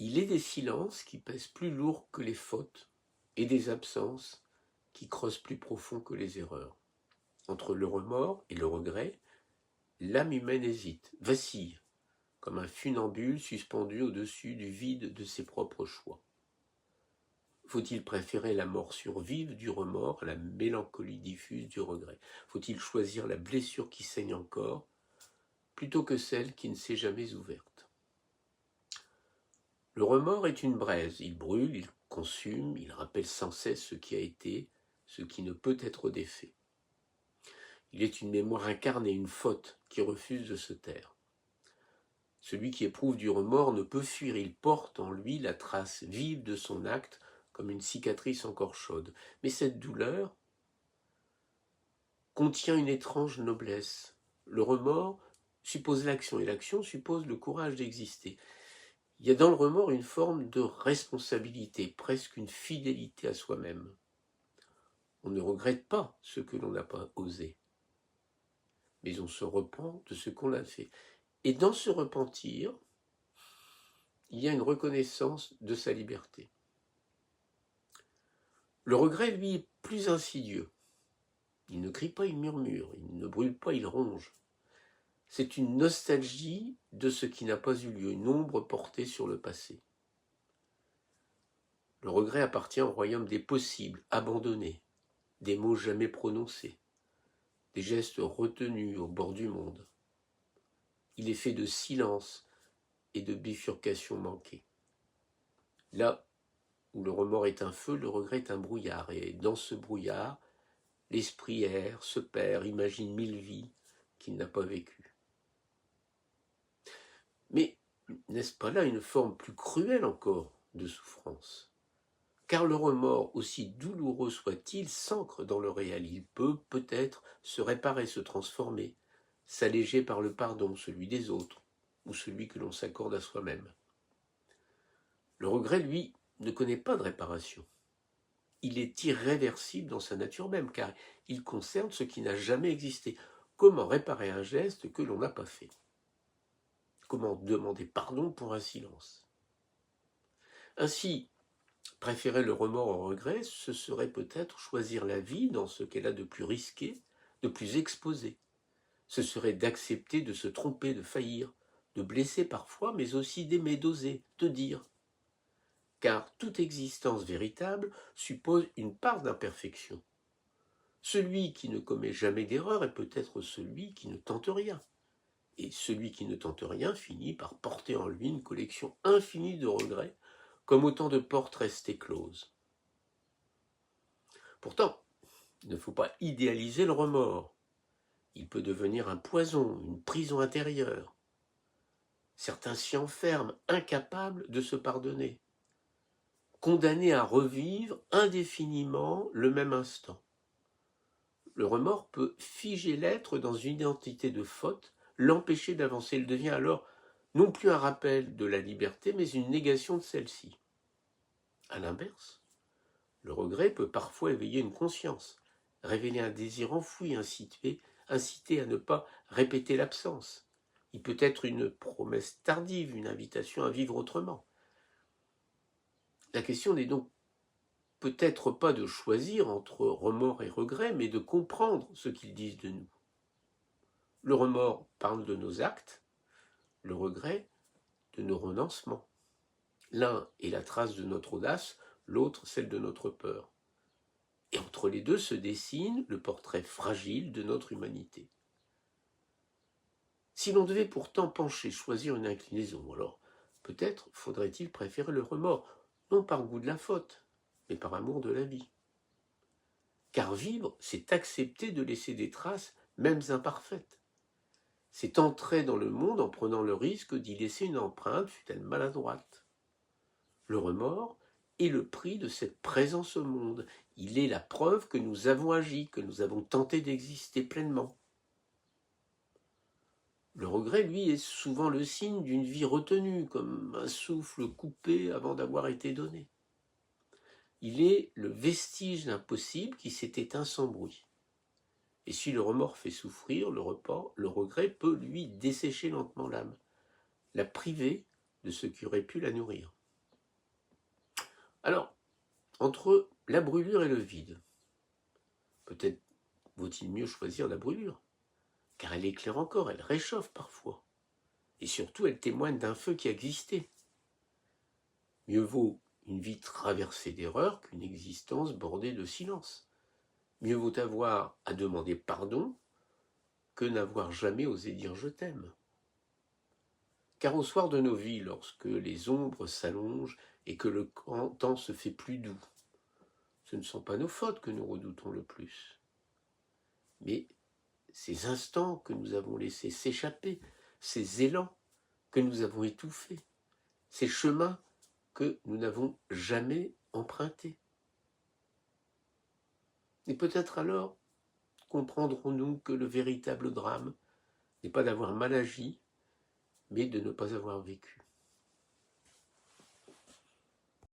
Il est des silences qui pèsent plus lourd que les fautes et des absences qui creusent plus profond que les erreurs. Entre le remords et le regret, l'âme humaine hésite, vacille, comme un funambule suspendu au-dessus du vide de ses propres choix. Faut-il préférer la morsure vive du remords à la mélancolie diffuse du regret? Faut-il choisir la blessure qui saigne encore plutôt que celle qui ne s'est jamais ouverte? Le remords est une braise, il brûle, il consume, il rappelle sans cesse ce qui a été, ce qui ne peut être défait. Il est une mémoire incarnée, une faute qui refuse de se taire. Celui qui éprouve du remords ne peut fuir, il porte en lui la trace vive de son acte comme une cicatrice encore chaude. Mais cette douleur contient une étrange noblesse. Le remords suppose l'action et l'action suppose le courage d'exister. Il y a dans le remords une forme de responsabilité, presque une fidélité à soi-même. On ne regrette pas ce que l'on n'a pas osé, mais on se repent de ce qu'on a fait. Et dans ce repentir, il y a une reconnaissance de sa liberté. Le regret, lui, est plus insidieux. Il ne crie pas, il murmure, il ne brûle pas, il ronge. C'est une nostalgie de ce qui n'a pas eu lieu, une ombre portée sur le passé. Le regret appartient au royaume des possibles, abandonnés, des mots jamais prononcés, des gestes retenus au bord du monde. Il est fait de silence et de bifurcations manquées. Là où le remords est un feu, le regret est un brouillard, et dans ce brouillard, l'esprit erre, se perd, imagine mille vies qu'il n'a pas vécues. Mais n'est-ce pas là une forme plus cruelle encore de souffrance? Car le remords, aussi douloureux soit-il, s'ancre dans le réel. Il peut, peut-être, se réparer, se transformer, s'alléger par le pardon, celui des autres, ou celui que l'on s'accorde à soi-même. Le regret, lui, ne connaît pas de réparation. Il est irréversible dans sa nature même, car il concerne ce qui n'a jamais existé. Comment réparer un geste que l'on n'a pas fait? Comment demander pardon pour un silence? Ainsi, préférer le remords au regret, ce serait peut-être choisir la vie dans ce qu'elle a de plus risqué, de plus exposé. Ce serait d'accepter de se tromper, de faillir, de blesser parfois, mais aussi d'aimer, d'oser, de dire. Car toute existence véritable suppose une part d'imperfection. Celui qui ne commet jamais d'erreur est peut-être celui qui ne tente rien. Et celui qui ne tente rien finit par porter en lui une collection infinie de regrets, comme autant de portes restées closes. Pourtant, il ne faut pas idéaliser le remords. Il peut devenir un poison, une prison intérieure. Certains s'y enferment, incapables de se pardonner, condamnés à revivre indéfiniment le même instant. Le remords peut figer l'être dans une identité de faute, l'empêcher d'avancer. Il devient alors non plus un rappel de la liberté, mais une négation de celle-ci. À l'inverse, le regret peut parfois éveiller une conscience, révéler un désir enfoui, inciter à ne pas répéter l'absence. Il peut être une promesse tardive, une invitation à vivre autrement. La question n'est donc peut-être pas de choisir entre remords et regret, mais de comprendre ce qu'ils disent de nous. Le remords parle de nos actes, le regret de nos renoncements. L'un est la trace de notre audace, l'autre celle de notre peur. Et entre les deux se dessine le portrait fragile de notre humanité. Si l'on devait pourtant pencher, choisir une inclinaison, alors peut-être faudrait-il préférer le remords, non par goût de la faute, mais par amour de la vie. Car vivre, c'est accepter de laisser des traces, même imparfaites. C'est entrer dans le monde en prenant le risque d'y laisser une empreinte, fût-elle maladroite. Le remords est le prix de cette présence au monde. Il est la preuve que nous avons agi, que nous avons tenté d'exister pleinement. Le regret, lui, est souvent le signe d'une vie retenue, comme un souffle coupé avant d'avoir été donné. Il est le vestige d'un possible qui s'est éteint sans bruit. Et si le remords fait souffrir, le regret peut, lui, dessécher lentement l'âme, la priver de ce qui aurait pu la nourrir. Alors, entre la brûlure et le vide, peut-être vaut-il mieux choisir la brûlure, car elle éclaire encore, elle réchauffe parfois, et surtout elle témoigne d'un feu qui a existé. Mieux vaut une vie traversée d'erreurs qu'une existence bordée de silence. Mieux vaut avoir à demander pardon que n'avoir jamais osé dire je t'aime. Car au soir de nos vies, lorsque les ombres s'allongent et que le temps se fait plus doux, ce ne sont pas nos fautes que nous redoutons le plus, mais ces instants que nous avons laissés s'échapper, ces élans que nous avons étouffés, ces chemins que nous n'avons jamais empruntés. Et peut-être alors comprendrons-nous que le véritable drame n'est pas d'avoir mal agi, mais de ne pas avoir vécu.